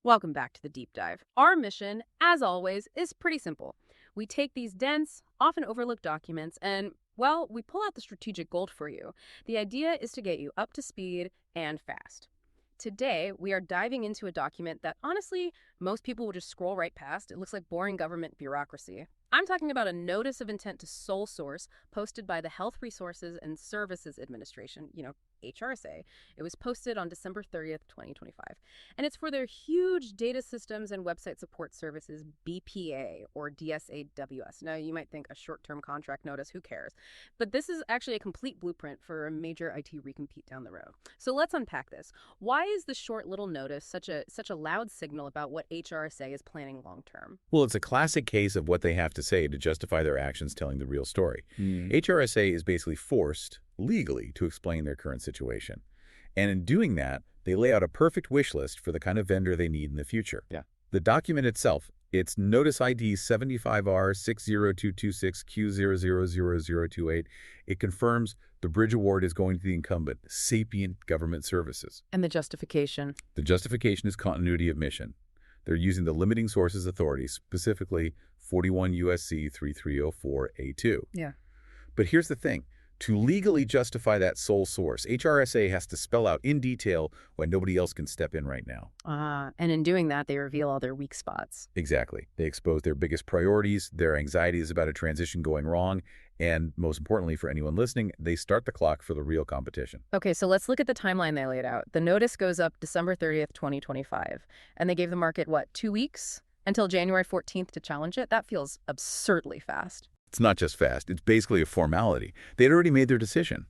Welcome back to the deep dive. Our mission, as always, is pretty simple. We take these dense, often overlooked documents and, well, we pull out the strategic gold for you. The idea is to get you up to speed and fast. Today, we are diving into a document that, honestly, most people will just scroll right past. It looks like boring government bureaucracy. I'm talking about a Notice of Intent to Sole Source posted by the Health Resources and Services Administration, HRSA. It was posted on December 30th, 2025. And it's for their huge data systems and website support services, BPA or DSAWS. Now, you might think a short-term contract notice, who cares? But this is actually a complete blueprint for a major IT recompete down the road. So let's unpack this. Why is the short little notice such a loud signal about what HRSA is planning long-term? Well, it's a classic case of what they have to say to justify their actions telling the real story. HRSA is basically forced, legally, to explain their current situation. And in doing that, they lay out a perfect wish list for the kind of vendor they need in the future. Yeah. The document itself, it's Notice ID 75R60226Q000028. It confirms the bridge award is going to the incumbent, Sapient Government Services. And the justification? The justification is continuity of mission. They're using the limiting sources authority, specifically 41 U.S.C. 3304A2. Yeah. But here's the thing. To legally justify that sole source, HRSA has to spell out in detail why nobody else can step in right now. And in doing that, they reveal all their weak spots. Exactly. They expose their biggest priorities, their anxieties about a transition going wrong, and most importantly for anyone listening, they start the clock for the real competition. Okay, so let's look at the timeline they laid out. The notice goes up December 30th, 2025. And they gave the market, 2 weeks? Until January 14th to challenge it? That feels absurdly fast. It's not just fast. It's basically a formality. They'd already made their decision.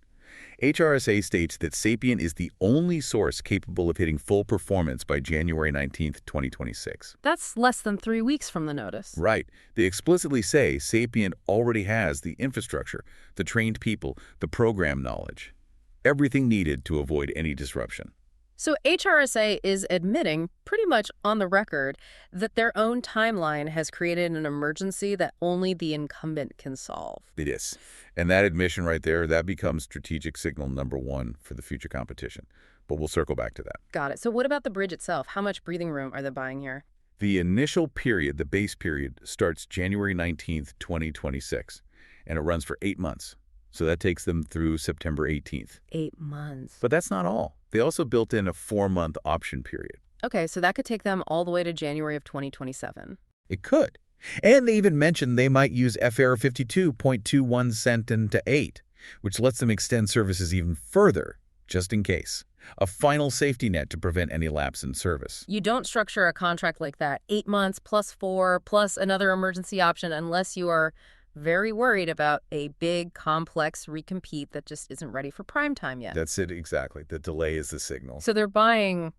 HRSA states that Sapient is the only source capable of hitting full performance by January 19th, 2026. That's less than 3 weeks from the notice. Right. They explicitly say Sapient already has the infrastructure, the trained people, the program knowledge, everything needed to avoid any disruption. So HRSA is admitting, pretty much on the record, that their own timeline has created an emergency that only the incumbent can solve. It is. And that admission right there, that becomes strategic signal number one for the future competition. But we'll circle back to that. Got it. So what about the bridge itself? How much breathing room are they buying here? The initial period, the base period, starts January 19th, 2026, and it runs for 8 months. So that takes them through September 18th. 8 months. But that's not all. They also built in a 4-month option period. Okay, so that could take them all the way to January of 2027. It could. And they even mentioned they might use FR 52.21 cent into 8, which lets them extend services even further, just in case. A final safety net to prevent any lapse in service. You don't structure a contract like that, 8 months plus 4 plus another emergency option, unless you are very worried about a big, complex recompete that just isn't ready for prime time yet. That's it, exactly. The delay is the signal. So they're buying,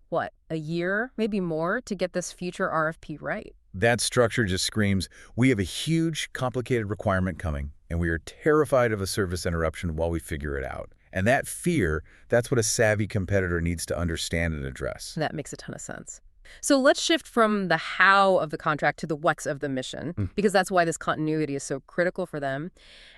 a year, maybe more, to get this future RFP right? That structure just screams, we have a huge, complicated requirement coming, and we are terrified of a service interruption while we figure it out. And that fear, that's what a savvy competitor needs to understand and address. That makes a ton of sense. So let's shift from the how of the contract to the what's of the mission, because that's why this continuity is so critical for them.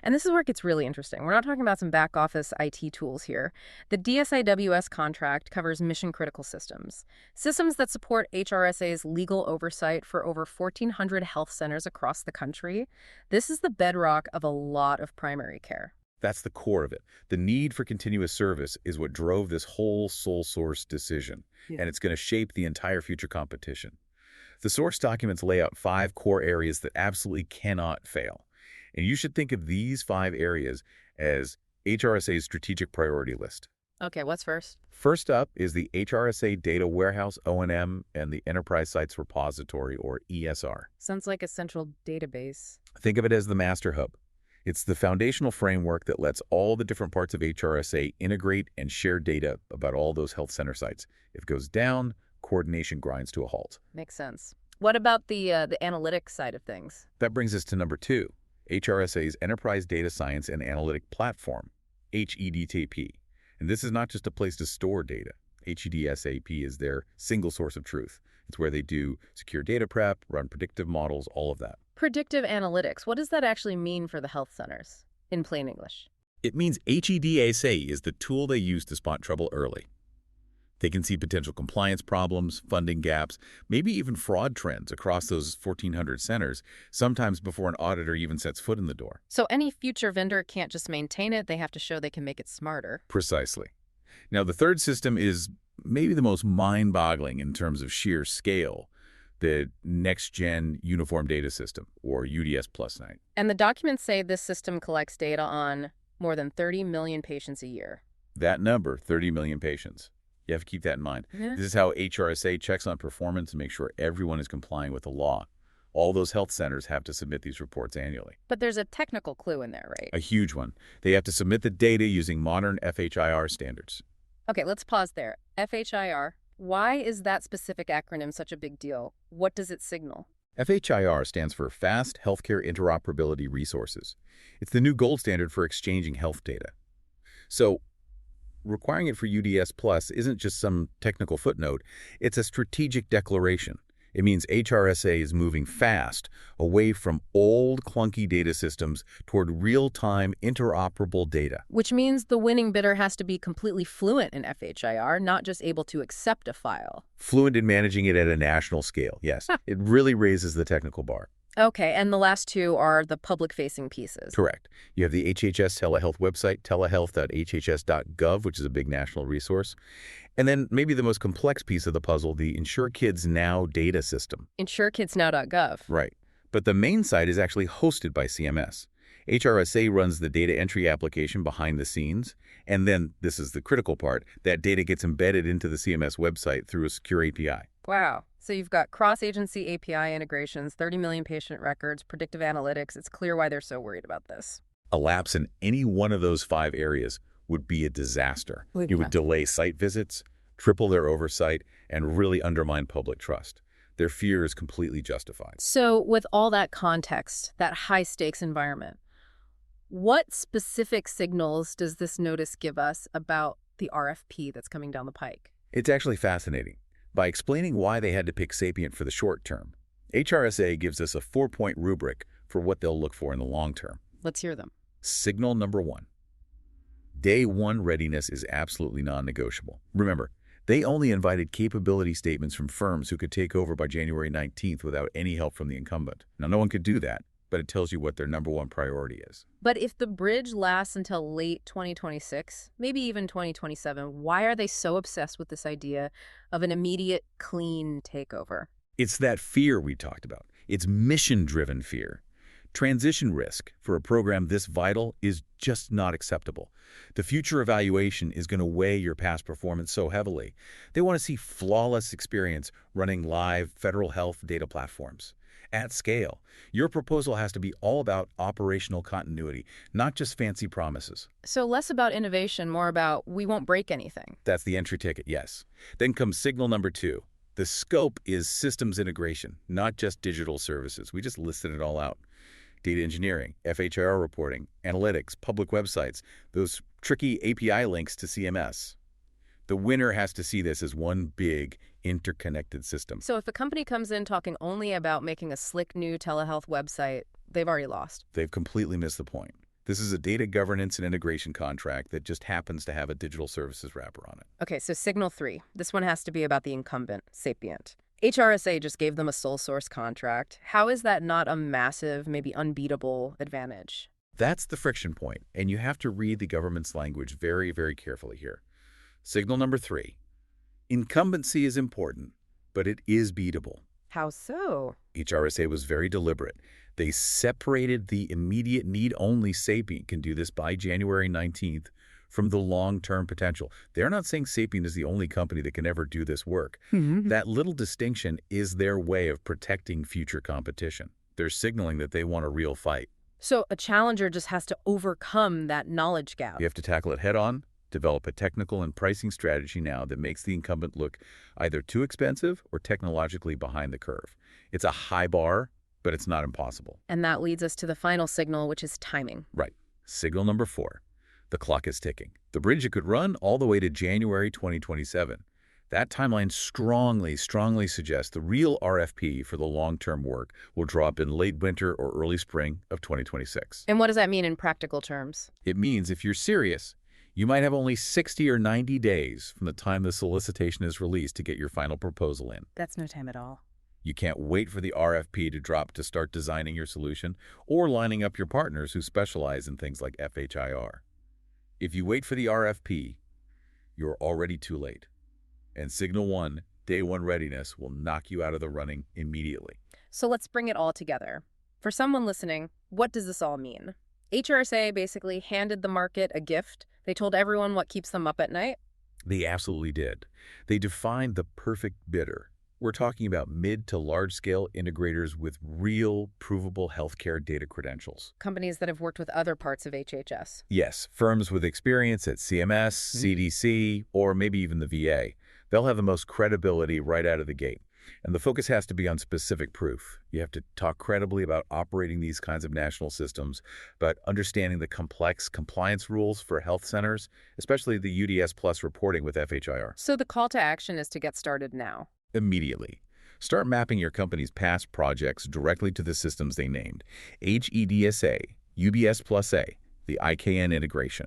And this is where it gets really interesting. We're not talking about some back office IT tools here. The DSIWS contract covers mission-critical systems, systems that support HRSA's legal oversight for over 1,400 health centers across the country. This is the bedrock of a lot of primary care. That's the core of it. The need for continuous service is what drove this whole sole source decision, and it's going to shape the entire future competition. The source documents lay out 5 core areas that absolutely cannot fail. And you should think of these 5 areas as HRSA's strategic priority list. Okay, what's first? First up is the HRSA Data Warehouse O&M and the Enterprise Sites Repository, or ESR. Sounds like a central database. Think of it as the master hub. It's the foundational framework that lets all the different parts of HRSA integrate and share data about all those health center sites. If it goes down, coordination grinds to a halt. Makes sense. What about the analytics side of things? That brings us to number 2, HRSA's Enterprise Data Science and Analytic Platform, HEDTP. And this is not just a place to store data. HEDSAP is their single source of truth. It's where they do secure data prep, run predictive models, all of that. Predictive analytics. What does that actually mean for the health centers, in plain English? It means HEDSA is the tool they use to spot trouble early. They can see potential compliance problems, funding gaps, maybe even fraud trends across those 1,400 centers, sometimes before an auditor even sets foot in the door. So any future vendor can't just maintain it, they have to show they can make it smarter. Precisely. Now, the third system is maybe the most mind-boggling in terms of sheer scale, the Next-Gen Uniform Data System, or UDS Plus 9. And the documents say this system collects data on more than 30 million patients a year. That number, 30 million patients. You have to keep that in mind. Yeah. This is how HRSA checks on performance to make sure everyone is complying with the law. All those health centers have to submit these reports annually. But there's a technical clue in there, right? A huge one. They have to submit the data using modern FHIR standards. Okay, let's pause there. FHIR. Why is that specific acronym such a big deal? What does it signal? FHIR stands for Fast Healthcare Interoperability Resources. It's the new gold standard for exchanging health data. So, requiring it for UDS Plus isn't just some technical footnote, it's a strategic declaration. It means HRSA is moving fast away from old, clunky data systems toward real-time, interoperable data. Which means the winning bidder has to be completely fluent in FHIR, not just able to accept a file. Fluent in managing it at a national scale, yes. It really raises the technical bar. Okay, and the last two are the public-facing pieces. Correct. You have the HHS telehealth website, telehealth.hhs.gov, which is a big national resource. And then maybe the most complex piece of the puzzle, the InsureKids Now data system. InsureKidsNow.gov. Right. But the main site is actually hosted by CMS. HRSA runs the data entry application behind the scenes, and then, this is the critical part, that data gets embedded into the CMS website through a secure API. Wow. So you've got cross-agency API integrations, 30 million patient records, predictive analytics. It's clear why they're so worried about this. A lapse in any one of those 5 areas would be a disaster. It would delay site visits, triple their oversight, and really undermine public trust. Their fear is completely justified. So with all that context, that high-stakes environment, what specific signals does this notice give us about the RFP that's coming down the pike? It's actually fascinating. By explaining why they had to pick Sapient for the short term, HRSA gives us a 4-point rubric for what they'll look for in the long term. Let's hear them. Signal number 1. Day 1 readiness is absolutely non-negotiable. Remember, they only invited capability statements from firms who could take over by January 19th without any help from the incumbent. Now, no one could do that, but it tells you what their number 1 priority is. But if the bridge lasts until late 2026, maybe even 2027, why are they so obsessed with this idea of an immediate, clean takeover? It's that fear we talked about. It's mission-driven fear. Transition risk for a program this vital is just not acceptable. The future evaluation is going to weigh your past performance so heavily. They want to see flawless experience running live federal health data platforms. At scale, your proposal has to be all about operational continuity, not just fancy promises. So less about innovation, more about we won't break anything. That's the entry ticket, yes. Then comes signal number 2. The scope is systems integration, not just digital services. We just listed it all out. Data engineering, FHIR reporting, analytics, public websites, those tricky API links to CMS. The winner has to see this as one big, interconnected system. So if a company comes in talking only about making a slick new telehealth website, they've already lost. They've completely missed the point. This is a data governance and integration contract that just happens to have a digital services wrapper on it. Okay, so signal 3. This one has to be about the incumbent, Sapient. HRSA just gave them a sole source contract. How is that not a massive, maybe unbeatable advantage? That's the friction point, and you have to read the government's language very, very carefully here. Signal number 3. Incumbency is important, but it is beatable. How so? HRSA was very deliberate. They separated the immediate need-only Sapient can do this by January 19th from the long-term potential. They're not saying Sapient is the only company that can ever do this work. That little distinction is their way of protecting future competition. They're signaling that they want a real fight. So a challenger just has to overcome that knowledge gap. You have to tackle it head-on, develop a technical and pricing strategy now that makes the incumbent look either too expensive or technologically behind the curve. It's a high bar, but it's not impossible. And that leads us to the final signal, which is timing. Right. Signal number 4. The clock is ticking. The bridge could run all the way to January 2027. That timeline strongly suggests the real RFP for the long-term work will drop in late winter or early spring of 2026. And what does that mean in practical terms? It means if you're serious, You might have only 60 or 90 days from the time the solicitation is released to get your final proposal in. That's no time at all. You can't wait for the RFP to drop to start designing your solution or lining up your partners who specialize in things like FHIR. If you wait for the RFP, you're already too late. And Signal 1, Day 1 readiness will knock you out of the running immediately. So let's bring it all together. For someone listening, what does this all mean? HRSA basically handed the market a gift. They told everyone what keeps them up at night. They absolutely did. They defined the perfect bidder. We're talking about mid to large-scale integrators with real, provable healthcare data credentials. Companies that have worked with other parts of HHS. Yes, firms with experience at CMS, CDC, or maybe even the VA. They'll have the most credibility right out of the gate. And the focus has to be on specific proof. You have to talk credibly about operating these kinds of national systems, but understanding the complex compliance rules for health centers, especially the UDS Plus reporting with FHIR. So the call to action is to get started now. Immediately. Start mapping your company's past projects directly to the systems they named. HEDSA, UBS Plus A, the IKN integration.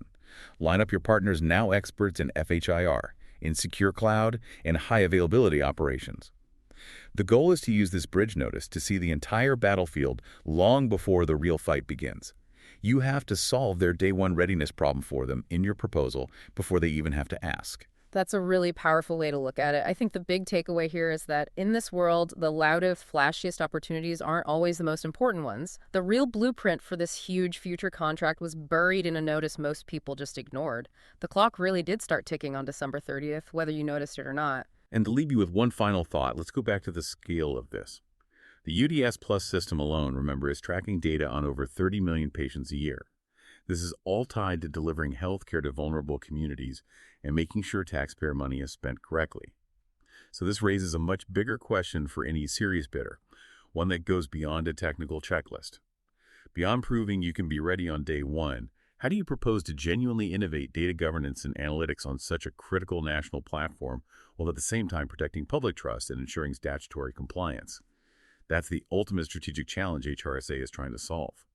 Line up your partners now experts in FHIR, in secure cloud, and high availability operations. The goal is to use this bridge notice to see the entire battlefield long before the real fight begins. You have to solve their day one readiness problem for them in your proposal before they even have to ask. That's a really powerful way to look at it. I think the big takeaway here is that in this world, the loudest, flashiest opportunities aren't always the most important ones. The real blueprint for this huge future contract was buried in a notice most people just ignored. The clock really did start ticking on December 30th, whether you noticed it or not. And to leave you with one final thought, let's go back to the scale of this. The UDS Plus system alone, remember, is tracking data on over 30 million patients a year. This is all tied to delivering health care to vulnerable communities and making sure taxpayer money is spent correctly. So this raises a much bigger question for any serious bidder, one that goes beyond a technical checklist. Beyond proving you can be ready on day one, how do you propose to genuinely innovate data governance and analytics on such a critical national platform while at the same time protecting public trust and ensuring statutory compliance? That's the ultimate strategic challenge HRSA is trying to solve.